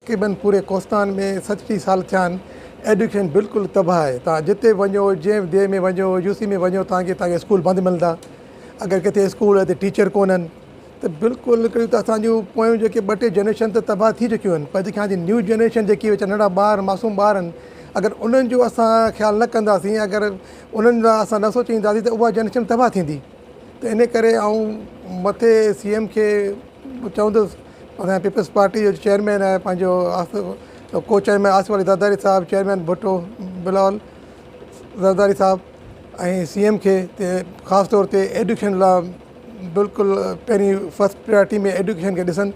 तक़रीबन पूरे कोस्तान में 37 साल थिया आहिनि। एजुकेशन बिल्कुलु तबाह आहे। तव्हां जिते वञो, जंहिं देश में वञो, यूसी में वञो, तव्हांखे स्कूल बंदि मिलंदा। अगरि किथे स्कूल ते टीचर कोन्हनि त बिल्कुलु हिकिड़ियूं त असांजूं पोयूं जेके 2-3 जनरेशन त तबाह थी चुकियूं आहिनि। पर जेके हाणे न्यू जनरेशन जेकी वेचा नंढा ॿार, मासूम ॿार आहिनि, अगरि उन्हनि जो असां ख़्यालु न कंदासीं, अगरि उन्हनि लाइ असां न सोचींदासीं त उहा जनरेशन तबाह थींदी। त इन करे आउं मथे CM खे चवंदुसि, असांजे पीपल्स पार्टी जो चेयरमैन आहे, पंहिंजो को चेयरमैन आसिफ अली ज़रदारी साहिबु, चेयरमैन भुट्टो बिलावल ज़रदारी साहिबु ऐं CM खे ख़ासि तौर ते एजुकेशन लाइ बिल्कुलु पहिरीं फस्ट प्रायोरिटी में एजुकेशन खे ॾिसनि,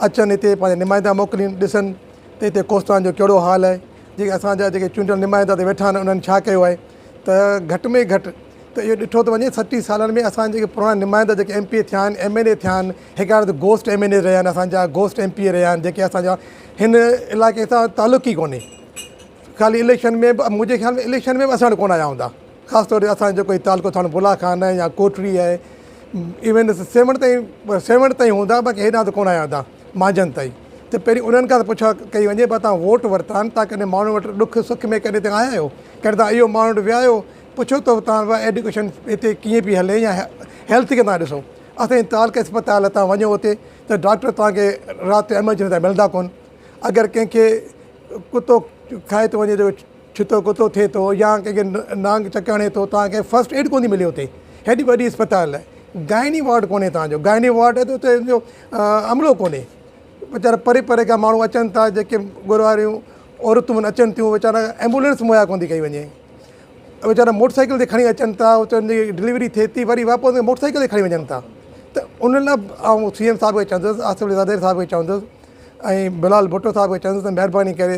अचनि हिते पंहिंजा नुमाइंदा मोकिलीनि, ॾिसनि त हिते कोस्तान जो कहिड़ो हाल आहे, जेके असांजा जेके चूंडियल नुमाइंदा ते वेठा आहिनि उन्हनि छा कयो आहे। त घटि में घटि त इहो ॾिठो थो वञे 37 सालनि में असांजे जेके पुराणा नुमाइंदा जेके MP थिया आहिनि, MLA थिया आहिनि, हिकु त गोस्ट MLA रहिया आहिनि, असांजा गोस्ट MP रहिया आहिनि, जेके असांजा हिन इलाइक़े सां तालुक़ु ई कोन्हे। ख़ाली इलेक्शन में बि मुंहिंजे ख़्याल में इलेक्शन में बि असां वटि कोन आया हूंदा। ख़ासि तौर ते असांजो कोई तालुक़ो थाणे बुला खान आहे या कोटरी आहे, इवन 7 ताईं हूंदा, बाक़ी हेॾां त कोन आया हूंदा महाजन ताईं। त पहिरीं उन्हनि खां त पुछा कई वञे, पर तव्हां वोट वरिता आहिनि, तव्हां कॾहिं माण्हू वटि ॾुख सुख में कॾहिं तव्हां आया आहियो, कॾहिं तव्हां इहो माण्हू वटि विया आहियो, पुछो त तव्हां एजुकेशन हिते कीअं पई हले या हेल्थ खे तव्हां ॾिसो। असांजे तालुक़े अस्पताल तव्हां वञो हुते त डॉक्टर तव्हांखे राति जो एमरजेंसी तां मिलंदा कोन। अगरि कंहिंखे कुतो खाए थो वञे, जो छितो कुतो थिए थो या कंहिंखे नांग चकाणे थो, तव्हांखे फस्ट एड कोन थी मिले हुते। हेॾी वॾी अस्पताल आहे, गाइनी वार्ड कोन्हे तव्हांजो, गाइनी वार्ड आहे त हुते जो अमलो कोन्हे। वीचारा परे परे खां माण्हू अचनि था, जेके गुरू वारियूं औरतूं अचनि थियूं, वीचारा एम्बुलेंस मुहैया कोन थी कई वञे, वीचारा मोटरसाइकिल ते खणी अचनि था, उते डिलीवरी थिए थी, वरी वापसि मोटरसाइकिल ते खणी वञनि था। त उन लाइ आउं CM साहिब खे चवंदुसि, आसिफ अली ज़रदारी साहिब खे चवंदुसि ऐं बिलावल भुट्टो साहिब खे चवंदुसि त महिरबानी करे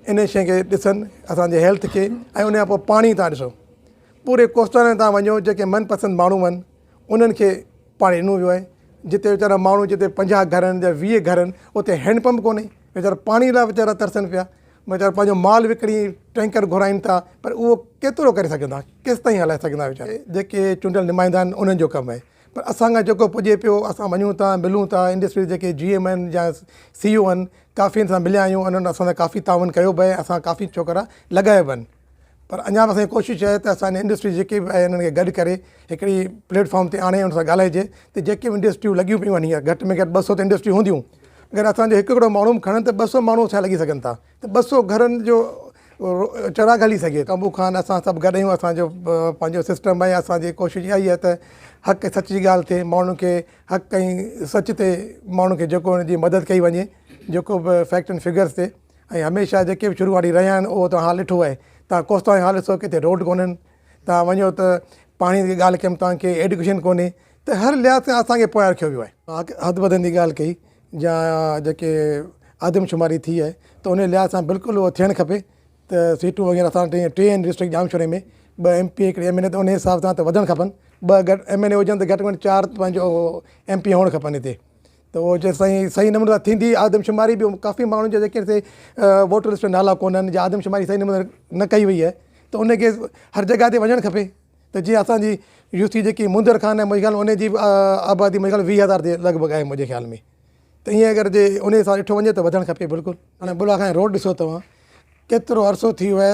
इन शइ खे ॾिसनि, असांजे हेल्थ खे। ऐं उन खां पोइ पाणी तव्हां ॾिसो, पूरे कोस्तान में तव्हां वञो, जेके मनपसंदि माण्हू आहिनि उन्हनि खे पाणी ॾिनो वियो आहे। जिते वीचारा माण्हू, जिते 50 घर आहिनि या 20 घर आहिनि, उते हैंडपंप कोन्हे, वीचारा पाणी लाइ वीचारा तरसनि पिया। वीचारा पंहिंजो माल विकिणी टैंकर घुराइनि था, पर उहो केतिरो करे सघंदा, केसि ताईं हलाए सघंदा वीचारा। जेके चूंडियल नुमाइंदा आहिनि उन्हनि जो कमु आहे, पर असांखां जेको पुॼे पियो, असां वञूं था, मिलूं था, इंडस्ट्री जेके GM आहिनि या CEO आहिनि, काफ़ी सां मिलिया आहियूं, उन्हनि असां सां काफ़ी तावन कयो बि आहे, असां काफ़ी छोकिरा लॻाया बि आहिनि। पर अञा बि असांजी कोशिशि आहे त असांजी इंडस्ट्री जेके बि आहे हिननि खे गॾु करे हिकिड़ी प्लेटफॉर्म ते आणे हुन सां ॻाल्हाइजे त जेके बि इंडस्ट्रियूं लॻियूं पियूं आहिनि, हीअं घटि में घटि 200 त इंडस्ट्रियूं हूंदियूं। अगरि असांजो हिकिड़ो माण्हू खणनि त 200 माण्हू छा लॻी सघनि था, त 200 घरनि जो चिराग हली सघे। कबू खान असां सभु गॾु आहियूं, असांजो पंहिंजो सिस्टम आहे। असांजी कोशिशि इहा ई आहे त हक़ सच जी ॻाल्हि थिए, माण्हुनि खे हक़ ऐं सच ते माण्हू खे जेको हुनजी मदद कई वञे, जेको बि फैक्ट एंड फिगर्स ते। ऐं हमेशह जेके बि शुरूआती रहिया आहिनि उहो त हाल ॾिठो आहे। तव्हां कोस्तान जो हाल ॾिसो, किथे रोड कोन्हनि, तव्हां वञो त पाणी जी ॻाल्हि कयमि तव्हांखे, एजुकेशन कोन्हे, त हर लिहाज़ सां असांखे पोयां रखियो वियो आहे। हद वधनि जी ॻाल्हि कई या जेके आदमशुमारी थी आहे, त उन लिहाज़ सां बिल्कुलु उहो थियणु खपे त सीटूं वग़ैरह असां 3 आहिनि डिस्ट्रिक्ट जामशोरे में, 2 MP हिकिड़े MLA, त उन हिसाब सां त वधणु खपनि। 2 घटि MLA हुजनि त घटि में घटि 4 पंहिंजो MP हुअणु खपनि हिते। त उहो जेसिताईं सही नमूने सां थींदी आदमशुमारी बि, काफ़ी माण्हुनि जा जेके हिते वोटर लिस्ट में नाला कोन्हनि या आदमशुमारी सही नमूने न कई वई आहे, त उनखे हर जॻह ते वञणु खपे। त जीअं असांजी यूसी जेकी मुंदर खान आहे, मुंहिंजे ख़्याल में उनजी आबादी मुंहिंजे ख़्याल 20,000 जे लॻभॻि आहे मुंहिंजे ख़्याल में। त ईअं अगरि जे उन सां ॾिठो वञे त वधणु खपे बिल्कुलु। हाणे बुला खां रोड ॾिसो तव्हां, केतिरो अरसो थी वियो आहे,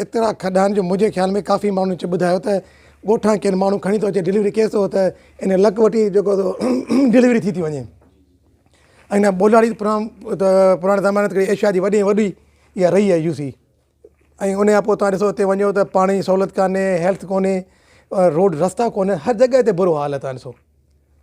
एतिरा खॾा आहिनि जो मुंहिंजे ख़्याल में काफ़ी माण्हुनि खे ॿुधायो त ॻोठां केरु माण्हू खणी थो अचे डिलीवरी केस थो, त इन लक वठी जेको डिलीवरी थी वञे। ऐं हिन बोलाड़ी पुराणे ज़माने ते एशिया जी वॾी वॾी इहा रही आहे UC। ऐं उन खां पोइ तव्हां ॾिसो हिते वञो त पाणी सहूलियत कान्हे, हेल्थ कोन्हे, रोड रस्ता कोन्हे, हर जॻह ते बुरो हाल आहे। तव्हां ॾिसो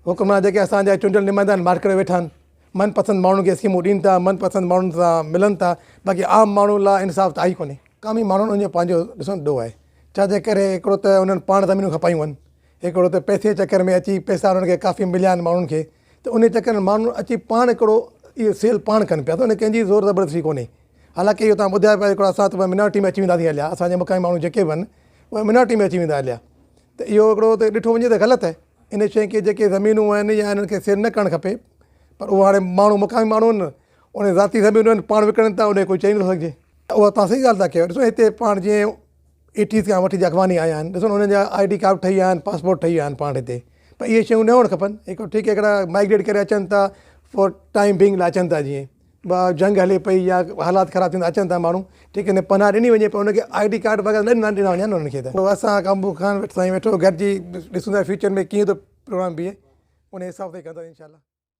हुकुमरान जेके असांजा चूंडियल नुमाइंदा आहिनि, मार करे वेठा आहिनि, मनपसंदि माण्हुनि खे स्कीमूं ॾियनि था, मनपसंदि माण्हुनि सां मिलनि था, बाक़ी आम माण्हू लाइ इंसाफ़ त आई कोन्हे। कामी माण्हुनि जो पंहिंजो ॾिसो आहे, छाजे करे हिकिड़ो त उन्हनि पाण ज़मीनूं खपायूं आहिनि, हिकिड़ो त पैसे चकर में अची पैसा उन्हनि खे काफ़ी मिलिया आहिनि माण्हुनि खे, त उन चकर में माण्हू अची पाण हिकिड़ो इहो सेल पाण कनि पिया, त उन कंहिंजी ज़ोर ज़बरदस्ती कोन्हे। हालांकि इहो तव्हां ॿुधायो पिया हिकिड़ो असां त मिनॉरिटी में अची वेंदासीं हलिया, असांजे मुक़ामी माण्हू जेके बि आहिनि उहे मिनॉरिटी में अची वेंदा हलिया। त इहो हिकिड़ो त ॾिठो वञे त ग़लति आहे। इन शइ खे जेके ज़मीनूं आहिनि या इन्हनि खे सेल न करणु खपे, पर उहो हाणे माण्हू मुक़ामी माण्हू आहिनि, उन ज़ाती ज़मीनूं आहिनि, पाण विकिणनि था, उन कोई चई नथो सघिजे। उहा तव्हां सही ॻाल्हि था कयो। ॾिसो हिते पाण जीअं 80s खां वठी अॻवानी आया आहिनि, ॾिसो उन्हनि जा ID कार्ड ठही विया आहिनि, पासपोर्ट ठही विया आहिनि पाण हिते, पर इहे शयूं न हुअणु खपनि। हिकिड़ो ठीकु आहे, हिकिड़ा माइग्रेट करे अचनि था, फॉर टाइम बिंग लाइ अचनि था जीअं, जंग हले पई या हालात ख़राब थींदा अचनि था माण्हू ठीक आहे न पनाह ॾिनी वञे पर हुनखे ID कार्ड वग़ैरह न ॾिना वञनि उन्हनि खे त पोइ असां काबू ख़ान साईं वेठो गॾिजी ॾिसूं था फ्यूचर में कीअं थो प्रोग्राम बीहे उन हिसाब सां कंदासीं इंशाल्लाह।